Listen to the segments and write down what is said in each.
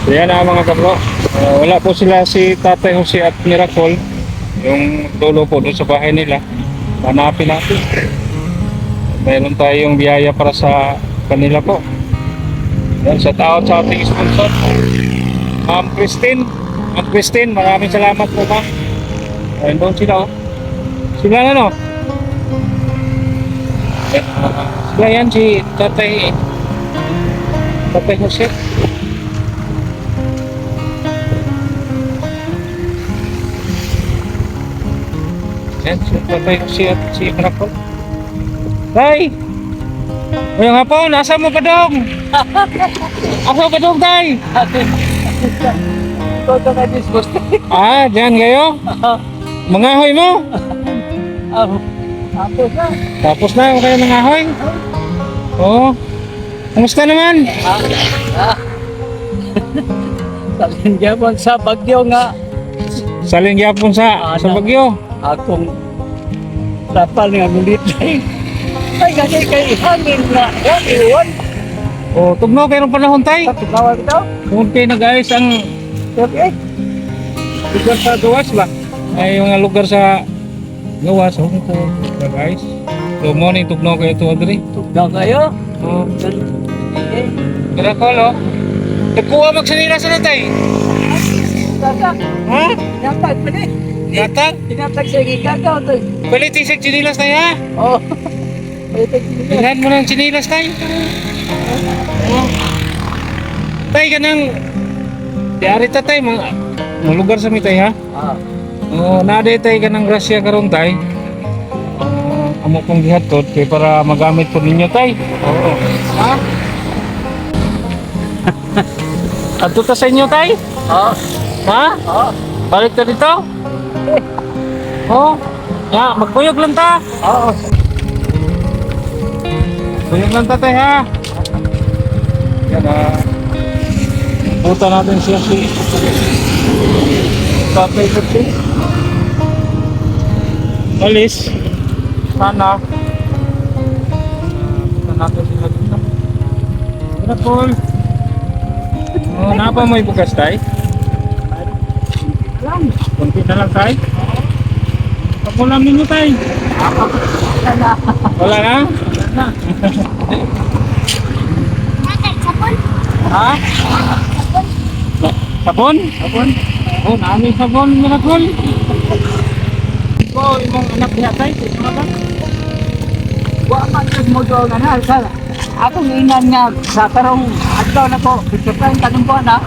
So yan mga kabro. Wala po sila si Tatay Jose at Miracle. Yung tulo po doon sa bahay nila. Hanapin natin. Mayroon tayong biyaya para sa kanila po. Yan, shout out sa ating sponsor. Ma'am Christine. Ma'am Christine, maraming salamat po ma'am. Ayun doon sila oh. Sila na no? Sila yan si Tatay Jose. Yan, si Tatay Jose at si Miracle. Tay! Ngayong hapon, asa mo ka dong? Asa ka dong, Tay? Ito ka disbos. Dyan kayo? Mangahoy mo? Tapos na. Tapos na kayo mangahoy? Oo. Kumusta naman? Saling Japon sa Bagyo nga. Saling gyapon sa Bagyo. Akong rapal nga ngulit ay kasi kay hangin na yan iwan. O, tugnaw kayo ng panahon, Tay. Tugnawan ito. Kung kayo nag-ayos ang Okay. lugar sa gawas ba? Ay, mga lugar sa gawas. O, ito, nag-ayos. So, morning, tugnaw kayo ito, Adri. Tugnaw kayo. O, Okay. Miracle, o. Nagkuha magsanilas na, Tay. Tatag. Ha? Tatag pala. Gatag? Tinatag sa gigagaw to. Palit isang chinilas, Tay, ha? Oh. Bilhan mo ng chinilas, Tay. Tay, kanang diari ta, Tay, mga lugar sa mi, Tay, ha? Naday, Tay, kanang grasya karon, Tay. Amo kong gihatod kay para magamit po ninyo, Tay. Oo. Ha? Adto ta sa inyo, Tay? Ha? Balik ta dito? Ya, magpuyog lang ta. Puyog lang ta, Tay, ha? Yan, buta natin siya si Tatay Jose. Alis. Sana. Buta natin sila dito. Miracle. Napa mo ibugas, Tay? Kunti na lang, Tay. Pakulam ninyo, Tay. Wala na? Ha? Sabon? Sabon? Oh, namin sabon, Miracle. Ikaw, imong anak niya, Tay. Wa man mo do nga na sa akong inan nga sa tarong adlaw na ko pagkain tanong ko na.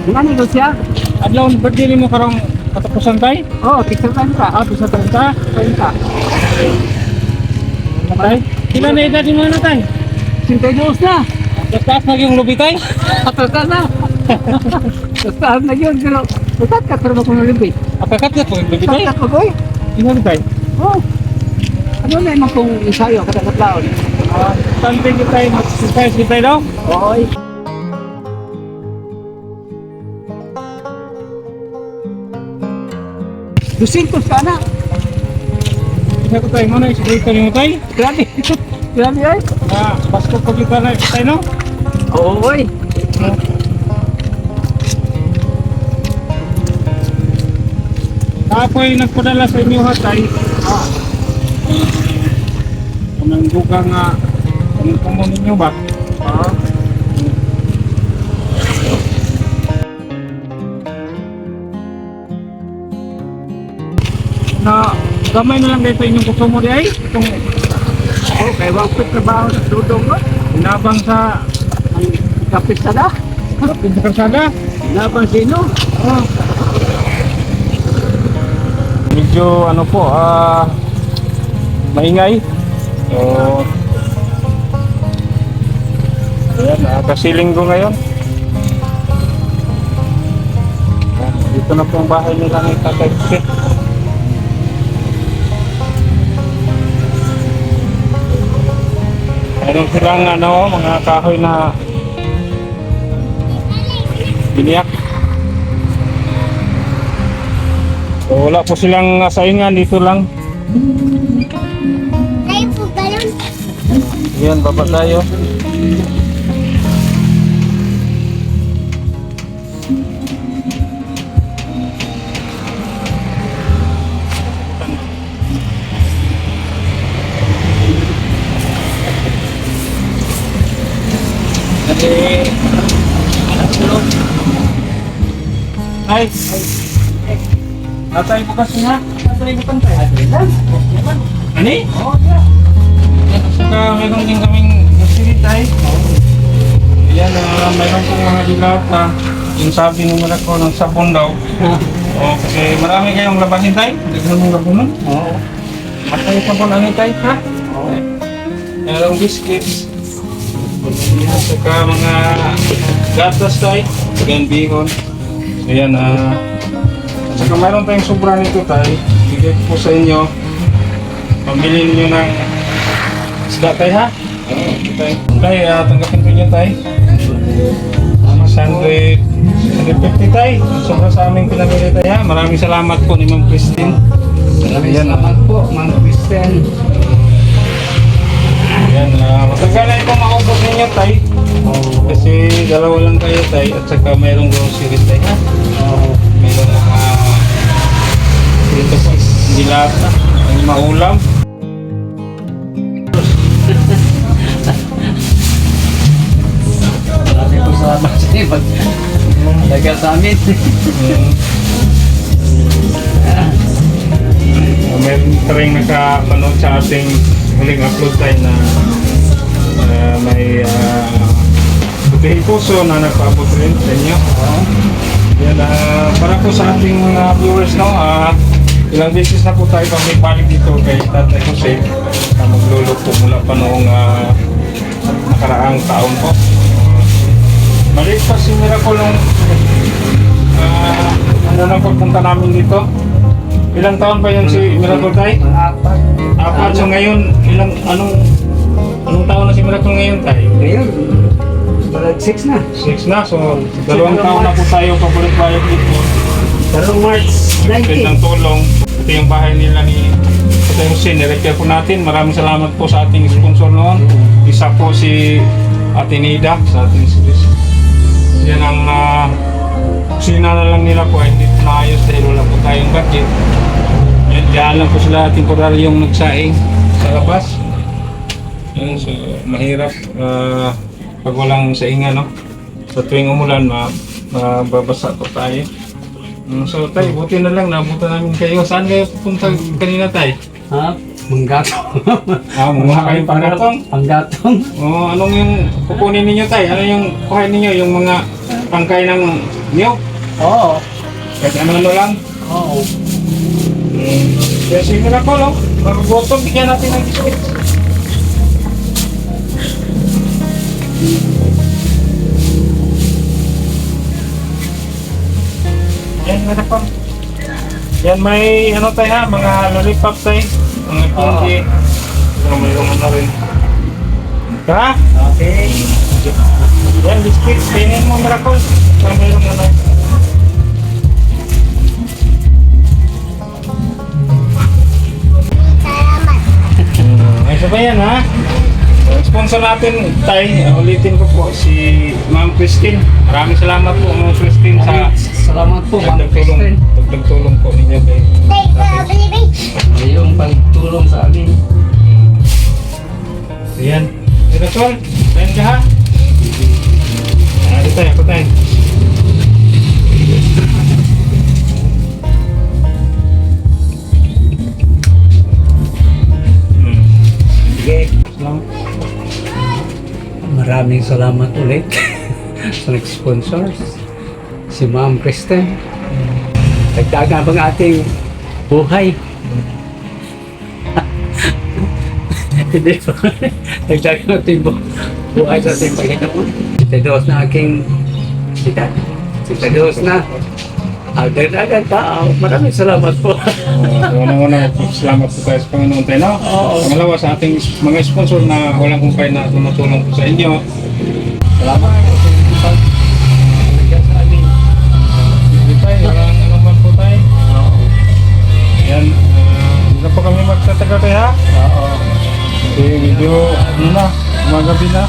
Ngani ko siya? Adlaw birthday mo karong katapusan, Tay? Pagkain ka. Bisa 30? 30. Tay? Kailan na edad mo na, Tay? 52 na. Taas na yung lubi, Tay? Pagkain na. Pagkain na yun pero utat ka pero ko nalibi. Apakat na po yung lubi, Tay? Pagkain ko koy. Ino, Tay? Ano na naman kung ensayo katatlaon? Sante kita Tay, mag-exercise kita daw? Oy. Dusintos ka na. Isa ko, Tay, mo na isikita niyo, Tay? Grabe. Grabe ay. Basko ko kita na, Tay, no? Oy. Ako'y nagpadala sa inyo, ha, Tay. Kung dugang kung ninyo ba? Na gamay na lang dito inyong kusumo di ay itong Kay wapit trabaho sa dudong mo. inabang sa Kapit sa da. karsada. Labang sino? Medyo ano po, maingay. So, ayan, kasiling ko ngayon. Ayan, dito na po ang bahay nila ng Tatay Jose. Meron silang mga kahoy na biniyak. So, wala po silang saingan, dito lang. Tayo po galon. Ayan, baba tayo. Ay, tatay bukas nga. Tatay bukan tayo. Ani? Oo, yeah. At saka meron din kaming grocery tayo. Ayan, mayroon pong mga dilata. Yung sabi ni Miracle ng sabon daw. Okay, marami kayong labahin tayo. Daghan mong labunan. Oo. Matay sabon ano tayo, ha? Oo. Merong biscuits. At saka mga gatas tayo. Again, bihon. Ayan, at saka mayroon tayong sobra nito tayo. Bigay ko po sa inyo. Pamili ninyo ng isda tayo, ha? Okay, tanggapin ko nyo tayo. 150 tayo. Sobra sa aming pinamili tayo, ha? Maraming salamat po ni Ma'am Christine. Maraming Ayan, salamat po, Ma'am Kristen. Ayan, matagal na itong maubos ninyo tayo. Kasi dalawa lang kayo tayo at saka mayroong groceries tayo, ha? Oo. Mayroong mga dito po, dilata, may maulam. Maraming po salamat sa inyo. Tagal sa amin. Meron pa rin nakapanood sa ating huling upload tayo na may butihing puso na nagpaabot rin sa inyo. Yan, para po sa ating mga viewers, no, ilang beses na po tayo pamibalik dito kay Tatay Jose na magluluto po mula pa noong nakaraang taon po. Maliit pa si Miracle nung nang pagpunta namin dito. Ilang taon pa yun si Miracle tayo? Apat. Apat. So ngayon, anong taon na si Miracle ngayon tayo? Ngayon, parang 6 na. 6 na. So, 2 taon na po tayo pabulit-balik dito. Parang March Kahit ng 19. tulong. Ito yung bahay nila ni Tatay Jose. Nirepair po natin. Maraming salamat po sa ating sponsor noon. Isa po si Ate Nida sa ating series. Yan ang kusina na lang nila po. Hindi po naayos dahil wala po tayong budget. Yan, diyan lang po sila temporaryong nagsaing sa labas. Yan, so mahirap pag walang saingan, no? Sa tuwing umulan, mababasa po tayo. So tayo, buti na lang, nabutan namin kayo. Saan kayo pupunta kanina tayo? Ha? Manggatong. Muna kayong panggatong. Panggatong. Anong yung kukunin ninyo tayo? Ano yung kuhain ninyo? Yung mga pangkay ng niyog? Oo. Kahit ano lang? Oo. Kaya si Miracle, oh. Magbuto, bigyan natin ng biscuit. Yan, Miracle. Yan, may ano tayo, ha? Mga lollipop tayo. Mga candy. Mayroon na rin. Ha? Okay. Yan, biscuits. Kainin mo, Miracle. Mayroon na rin. Ay, sabayan, ha? Sponsor natin tayo, ulitin ko po si Ma'am Christine. Maraming salamat po Ma'am Christine sa Salamat po, Ma'am Kristen. Pagtulong po ninyo kay Yung pagtulong sa amin. Ayan. Miracle, tayo ka, ha? Dito tayo, ako tayo. Sige. Salamat. Maraming salamat ulit sa nag-sponsor. Si Ma'am Kristen. Dagdagan pang ating buhay. Hindi po. Dagdagan ating buhay sa ating Panginoon. Sitados na aking sita. Sitados na. Dagdagan pa. Maraming salamat po. Unang-una, salamat po tayo sa Panginoon tayo, no? Oo. Pangalawa, sa ating mga sponsor na walang kumpay na tumutulong po sa inyo. Salamat po sa inyo sa amin. Hindi tayo, walang anuman po tayo. Ayan, hindi na po kami magtatagal tayo, ha? Oo. Kasi medyo, ano na, umagabi na.